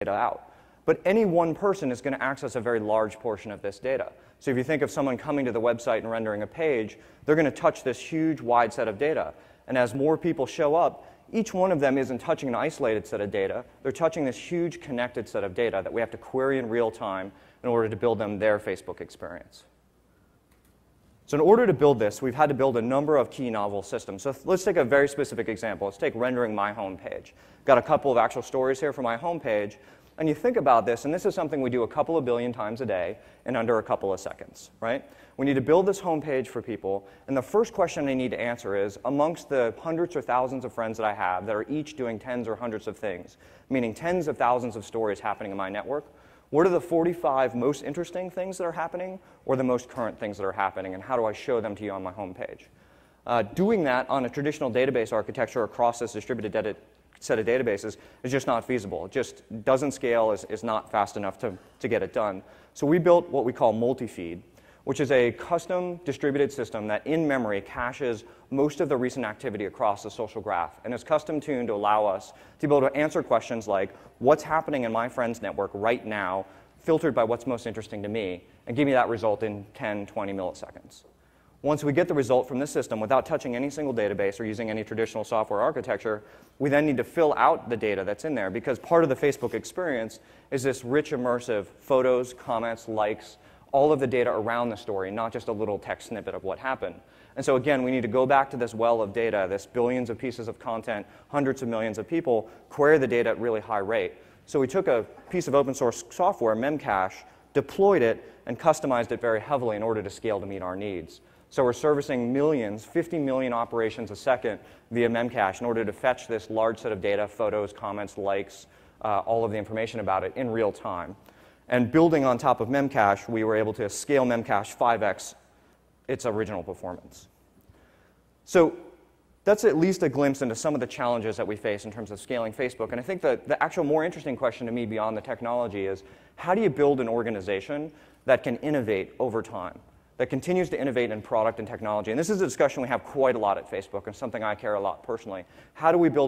data out. But any one person is going to access a very large portion of this data. So if you think of someone coming to the website and rendering a page, they're going to touch this huge, wide set of data. And as more people show up, each one of them isn't touching an isolated set of data. They're touching this huge connected set of data that we have to query in real time in order to build them their Facebook experience. So in order to build this, we've had to build a number of key novel systems. So let's take a very specific example. Let's take rendering my home page. Got a couple of actual stories here for my home page. And you think about this, and this is something we do a couple of billion times a day in under a couple of seconds, right? We need to build this home page for people, and the first question I need to answer is, amongst the hundreds or thousands of friends that I have that are each doing tens or hundreds of things, meaning tens of thousands of stories happening in my network, what are the 45 most interesting things that are happening, or the most current things that are happening, and how do I show them to you on my home page? Doing that on a traditional database architecture across this distributed set of databases is just not feasible. It just doesn't scale, is not fast enough to get it done. So we built what we call multi-feed, which is a custom distributed system that in memory caches most of the recent activity across the social graph and is custom tuned to allow us to be able to answer questions like, what's happening in my friend's network right now, filtered by what's most interesting to me, and give me that result in 10, 20 milliseconds. Once we get the result from this system without touching any single database or using any traditional software architecture, we then need to fill out the data that's in there, because part of the Facebook experience is this rich, immersive photos, comments, likes, all of the data around the story, not just a little text snippet of what happened. And so again, we need to go back to this well of data, this billions of pieces of content, hundreds of millions of people, query the data at really high rate. So we took a piece of open source software, Memcache, deployed it, and customized it very heavily in order to scale to meet our needs. So we're servicing millions, 50 million operations a second via Memcache in order to fetch this large set of data, photos, comments, likes, all of the information about it in real time. And building on top of Memcache, we were able to scale Memcache 5x its original performance. So that's at least a glimpse into some of the challenges that we face in terms of scaling Facebook. And I think that the actual more interesting question to me beyond the technology is, how do you build an organization that can innovate over time, that continues to innovate in product and technology? And this is a discussion we have quite a lot at Facebook and something I care a lot personally. How do we build